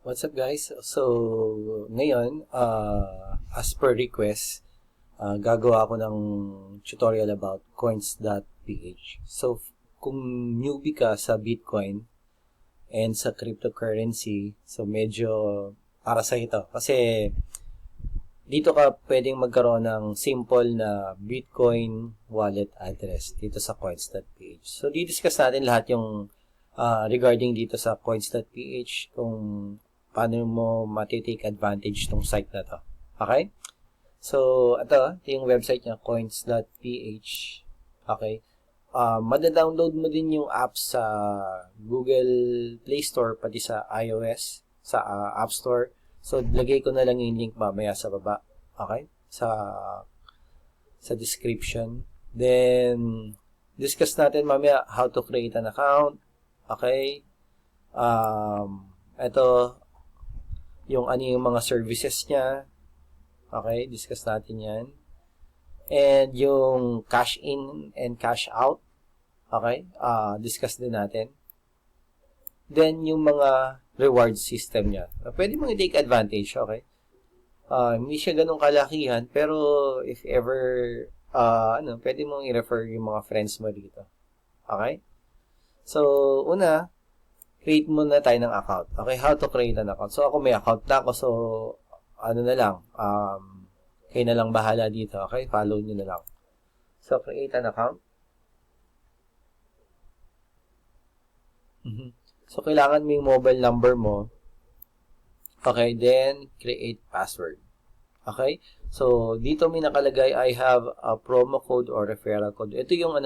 What's up guys? So, ngayon, as per request, gagawa ako ng tutorial about coins.ph. So, kung newbie ka sa Bitcoin and sa cryptocurrency, so medyo para sa ito. Kasi dito ka pwedeng magkaroon ng simple na Bitcoin wallet address dito sa coins.ph. So, didiscuss natin lahat yung regarding dito sa coins.ph kung paano mo matitake advantage tong site na to. Okay? So, ito yung website niya, coins.ph. Okay? Mada-download mo din yung app sa Google Play Store, pati sa iOS, sa App Store. So, lagay ko na lang yung link mamaya sa baba. Okay? Sa description. Then, discuss natin mamaya how to create an account. Okay? Ito, yung ano yung mga services niya. Okay, discuss natin yan. And yung cash in and cash out. Okay, discuss din natin. Then, yung mga reward system niya. Pwede mong i-take advantage, okay? Hindi siya ganun kalakihan, pero if ever, pwede mong i-refer yung mga friends mo dito. Okay? So, una, create muna tayo ng account. Okay, how to create an account. So, ako may account na ako. So, ano na lang, kayo na lang bahala dito. Okay, follow nyo na lang. So, create an account. So, kailangan mo yung mobile number mo. Okay, then, create password. Okay, so, dito may nakalagay, I have a promo code or referral code. Ito yung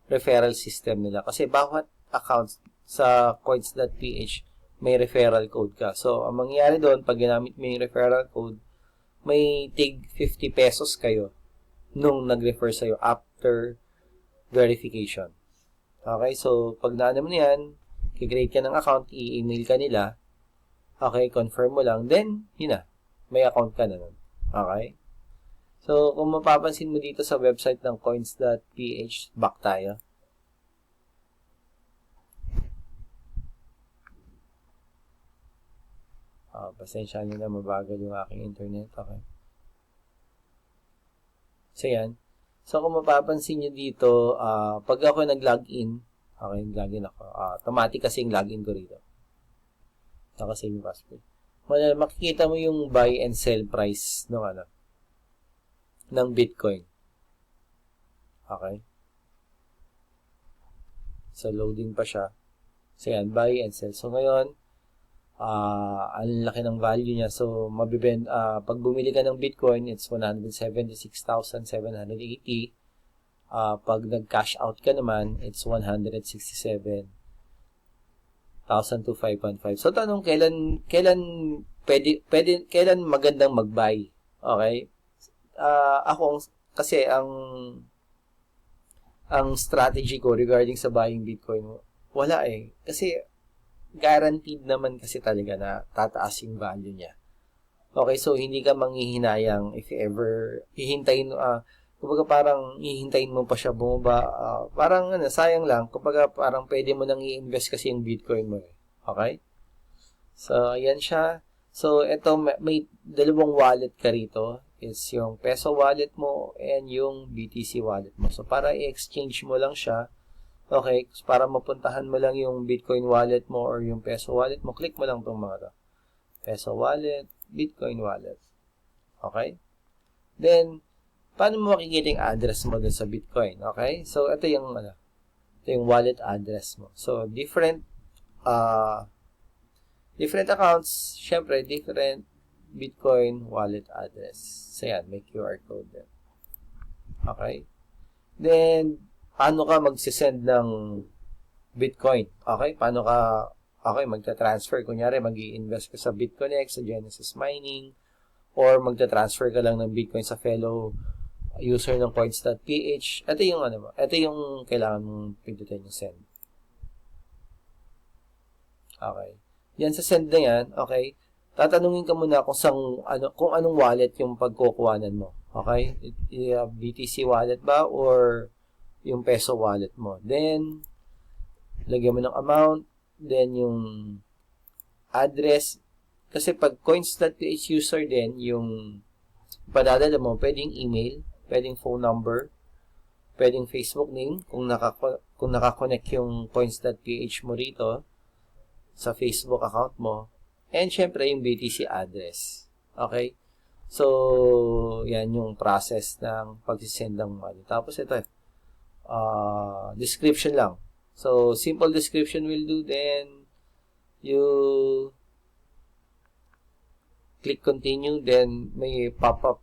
referral system nila. Kasi bawat account sa coins.ph, may referral code ka. So, ang mangyayari doon, pag ginamit mo yung referral code, may tig 50 pesos kayo nung nag-refer sa'yo after verification. Okay, so, pag naano mo yan, kikreate ka ng account, i-email ka nila, okay, confirm mo lang, then, yun na, may account ka na nun. Okay? So, kung mapapansin mo dito sa website ng coins.ph, back tayo. Pasensya nyo na, mabagal yung aking internet. Okay. So, yan. So, kung mapapansin nyo dito, pag ako nag-login, okay, nag-login ako, automatic kasi yung login ko rito. Nakasave yung password. Makikita mo yung buy and sell price ng Bitcoin. Okay. So, loading pa siya. So, yan, buy and sell. So, ngayon, ang laki ng value niya. So, pag bumili ka ng Bitcoin, it's 176,780. Pag nag-cash out ka naman, it's 167,205.5. So, tanong, kailan magandang mag-buy? Okay? Kasi ang strategy ko regarding sa buying Bitcoin, wala eh. Kasi, guaranteed naman kasi talaga na tataas yung value niya. Okay, so hindi ka manghihinayang if ever hihintayin, kumbaga parang hihintayin mo pa siya bumaba, parang sayang lang, kumbaga parang pwede mo nang i-invest kasi yung Bitcoin mo eh. Okay? So, ayan siya. So, ito, may dalawang wallet ka rito. It's yung Peso wallet mo and yung BTC wallet mo. So, para i-exchange mo lang siya, okay, para mapuntahan mo lang yung Bitcoin wallet mo or yung Peso wallet mo, click mo lang itong mga to. Peso wallet, Bitcoin wallet. Okay? Then, paano mo makikita yung address mo dun sa Bitcoin? Okay? So, ito yung wallet address mo. So, different accounts, syempre, different Bitcoin wallet address. So, yan, may QR code din. Okay? Then, paano ka magsisend ng Bitcoin? Okay? Magta-transfer. Kunyari, mag-i-invest ka sa BitConnect, sa Genesis Mining, or magta-transfer ka lang ng Bitcoin sa fellow user ng coins.ph. Ito yung kailangan mong pindutin yung send. Okay. Yan sa send na yan, okay? Tatanungin ka muna kung anong wallet yung pagkukuhanan mo. Okay? BTC wallet ba or yung Peso wallet mo. Then, lagyan mo ng amount. Then, yung address. Kasi pag coins.ph user din, yung padadala mo, pwedeng email, pwedeng phone number, pwedeng Facebook name, kung nakakonect yung coins.ph mo rito sa Facebook account mo, and syempre yung BTC address. Okay? So, yan yung process ng pagsisend ng money. Tapos ito, description lang. So, simple description will do, then you click continue, then may pop-up,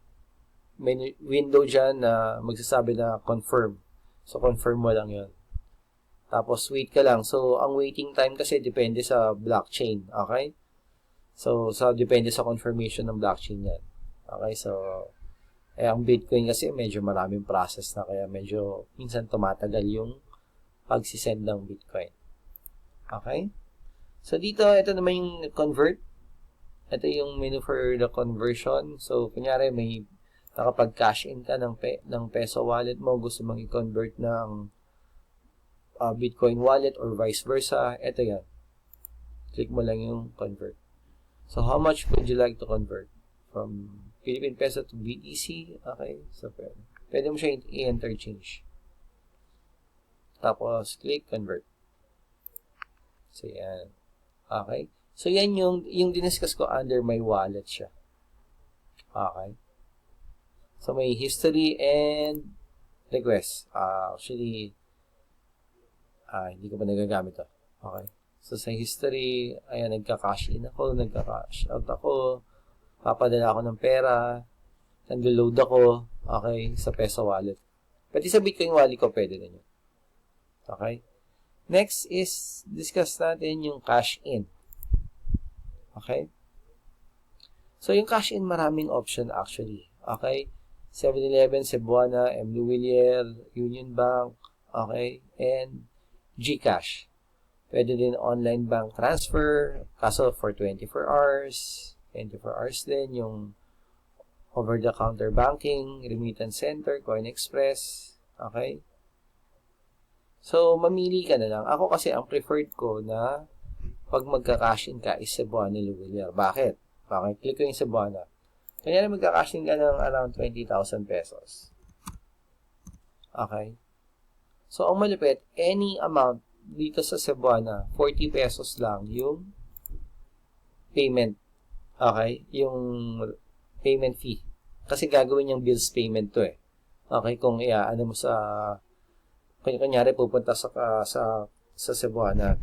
may window dyan na magsasabi na confirm. So, confirm mo lang yun. Tapos, wait ka lang. So, ang waiting time kasi depende sa blockchain. Okay? So, depende sa confirmation ng blockchain yan. Okay? So, ang Bitcoin kasi medyo maraming process na, kaya medyo minsan tumatagal yung pagsisend ng Bitcoin. Okay? So, dito, ito naman yung convert. Ito yung menu for the conversion. So, kunyari, may nakapag-cash in ka ng peso wallet mo, gusto mong i-convert ng Bitcoin wallet or vice versa. Ito yan. Click mo lang yung convert. So, how much would you like to convert? From Philippine peso to BTC. Okay. So, pwede mo siya i-interchange. Tapos, click convert. So, yan. Okay. So, yan yung diniscuss ko under my wallet siya. Okay. So, may history and request. Actually, hindi ko pa nagagamit to. Okay. So, sa history, ayan, nagka-cash in ako, nagka-cash out ako, papadala ako ng pera, nag-load ako, okay, sa peso wallet. Pati sa Bitcoin wallet ko, pwede din yun. Okay. Next is, discuss natin yung cash in. Okay? So, yung cash in, maraming option actually. Okay? 7-Eleven, Cebuana, M. Luwilier, Union Bank, okay? And GCash. Pwede din online bank transfer, kaso for 24 hours. 24 hours din yung over-the-counter banking, remittance center, Coin Express. Okay? So, mamili ka na lang. Ako kasi, ang preferred ko na pag magka-cash in ka is Cebuana Luwilier. Bakit? Click ko yung Cebuana. Kanya magka-cash in ka ng around 20,000 pesos. Okay? So, ang malupit, any amount dito sa Cebuana, 40 pesos lang yung payment. Okay? Yung payment fee. Kasi gagawin yung bills payment to eh. Okay? Kung ano mo sa, kunyari pupunta sa Cebuana,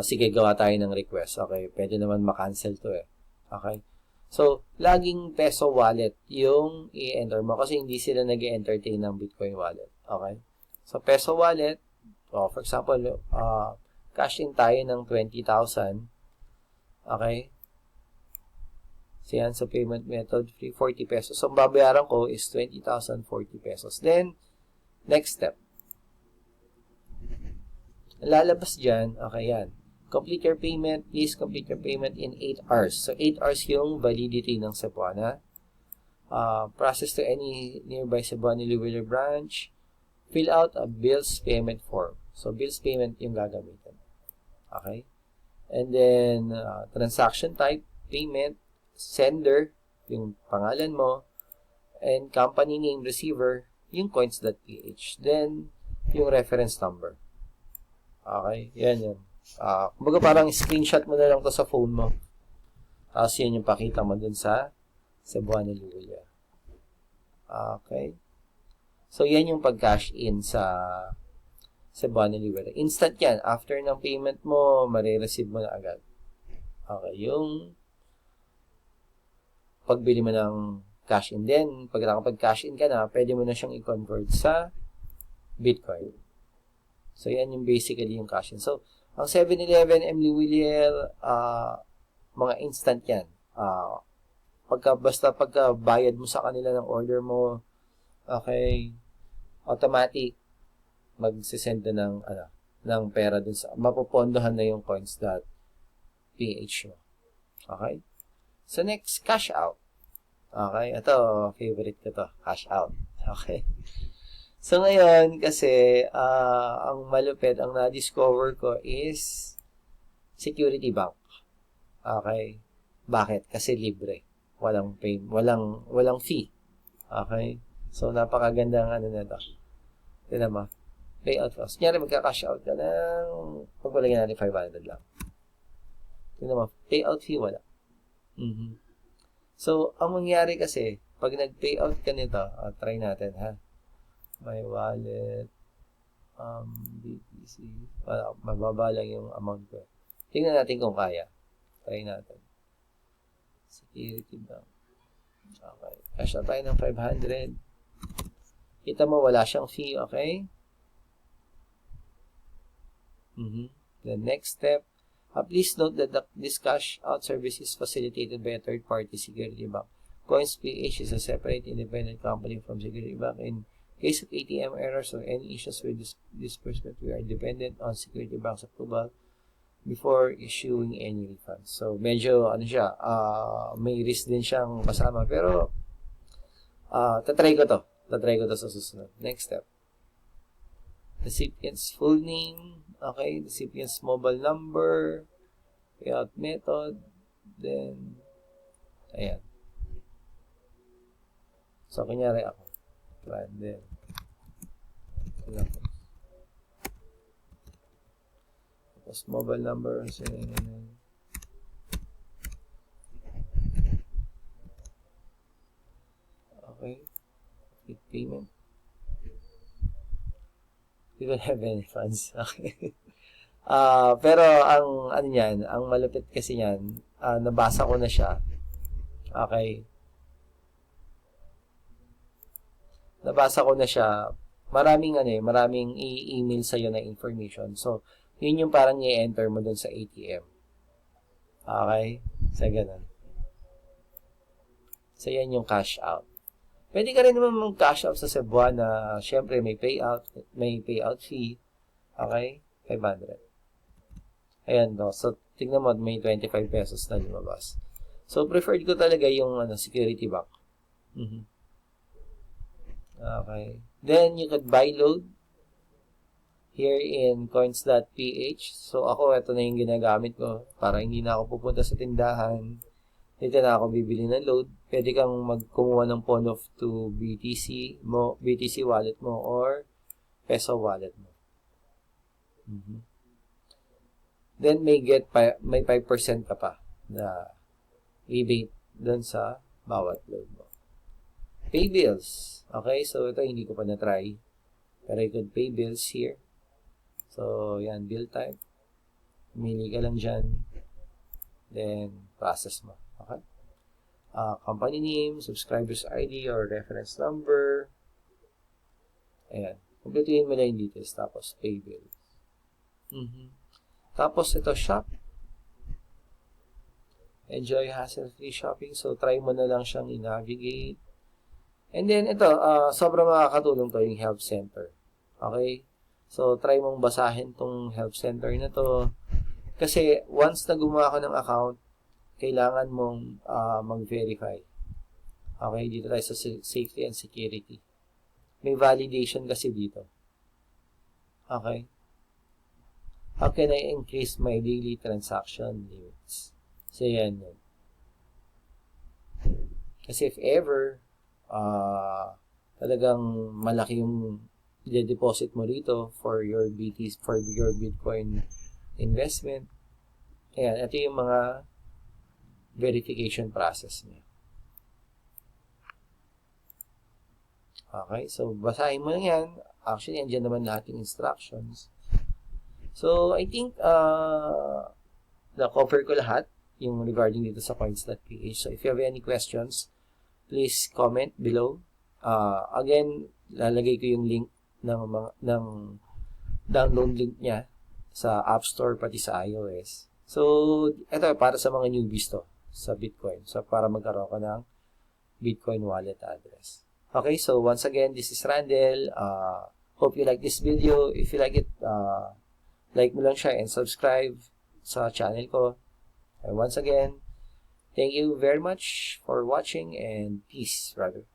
sige, gawa tayo ng request. Okay, pwede naman ma-cancel to eh. Okay? So, laging peso wallet yung i-enter mo kasi hindi sila nag-entertain ng Bitcoin wallet. Okay? So, peso wallet, for example, cash in tayo ng 20,000. Okay? So, yan sa payment method, free 40 pesos. So, ang babayaran ko is 20,040 pesos. Then, next step. Lalabas dyan, okay yan. Complete your payment. Please complete your payment in 8 hours. So, 8 hours yung validity ng Cebuana. Process to any nearby Cebuana Luwilier branch. Fill out a bills payment form. So, bills payment yung gagamitin. Okay? And then, transaction type, payment, sender, yung pangalan mo, and company name receiver, yung coins.ph. Then, yung reference number. Okay? Yan. Kumbaga parang screenshot mo na lang to sa phone mo. Tapos yan yung pakita mo dun sa Cebuana Luwilier. Okay? So, yan yung pag-cash in sa Cebuana Luwilier. Instant yan. After ng payment mo, marireceive mo na agad. Okay? Yung pagbili mo ng cash in din, pag nakapag-cash in ka na, pwede mo na siyang i-convert sa Bitcoin. So, yan yung basically yung cash in. So, ang 7-Eleven, M. Luwilier, mga instant yan. Basta pagka bayad mo sa kanila ng order mo, okay, automatic, magsisend na ng pera dun sa, mapupondohan na yung coins.ph mo. Okay? So, next, cash out. Okay? Ito, favorite ko to, cash out. Okay? So, ngayon, kasi, ang malupit, ang na-discover ko is Security Bank. Okay? Bakit? Kasi libre. Walang fee. Okay? So, napakaganda ng ano na ito. Tignan mo. Payout cost. Kunyari, magka-cash out ka ng, pagpalagyan natin 500 lang. Tignan mo. Payout fee, wala. So, ang mangyari kasi, pag nag-payout ka nito, try natin, ha? My wallet, BTC, mababa lang yung amount ko. Tingnan natin kung kaya. Try natin. Security bank. Okay. Cash out tayo ng 500. Kita mo, wala siyang fee, okay? The next step, please note that this cash out service is facilitated by a third-party security bank. CoinsPH is a separate independent company from Security Bank. In case of ATM errors or any issues with disbursement, we are dependent on Security Bank's approval before issuing any refunds. So, medyo, may risk din siyang kasama. Pero, tatry ko to sa susunod. Next step. Recipient's full name. Okay, recipient's mobile number. Payout method. Then, ayan. So, kunyari ako. Then, tapos, mobile number. Okay. Hit payment. We don't have any funds. Okay. Pero, ang malupit kasi yan, nabasa ko na siya. Okay. Nabasa ko na siya, maraming i-email sa'yo na information. So, yun yung parang i-enter mo dun sa ATM. Okay? So, ganun. So, yan yung cash out. Pwede ka rin naman mag-cash out sa Cebuana. Siyempre, may payout fee. Okay? 500. Ayan, no? So, tingnan mo, may 25 pesos na lumabas. So, preferred ko talaga yung security bank. Okay. Then, you could buy load here in coins.ph. So, ako, ito na yung ginagamit ko para hindi na ako pupunta sa tindahan. Dito na ako bibili ng load. Pwede kang magkumuha ng pawn off to BTC wallet mo or peso wallet mo. Then, may 5% ka pa na rebate dun sa bawat load mo. Pay bills. Okay, so ito hindi ko pa na-try. Pero you could pay bills here. So, yan, bill type. Pumili ka lang dyan. Then, process mo. Okay? Company name, subscriber's ID or reference number. Ayan. Kumpletuhin mo lang yung details. Tapos, pay bills. Tapos, ito, shop. Enjoy hassle-free shopping. So, try mo na lang siyang i-navigate. And then, ito, sobrang makakatulong to yung help center. Okay? So, try mong basahin tong help center na to. Kasi, once na gumawa ka ng account, kailangan mong mag-verify. Okay? Dito tayo sa safety and security. May validation kasi dito. Okay? How can I increase my daily transaction limits? So, yan yun. Kasi if ever, talagang malaki yung i-deposit mo rito for your Bitcoin investment. Ayan, ito yung mga verification process niya. Okay, so basahin mo lang yan. Actually, andyan naman lahat yung instructions. So, I think na-cover ko lahat yung regarding dito sa coins.ph. So, if you have any questions, please comment below. Again, lalagay ko yung link ng download link niya sa App Store pati sa iOS. So, ito para sa mga newbies to sa Bitcoin. So, para magkaroon ka ng Bitcoin wallet address. Okay, so once again, this is Randel. Hope you like this video. If you like it, like mo lang siya and subscribe sa channel ko. And once again, thank you very much for watching and peace, brother.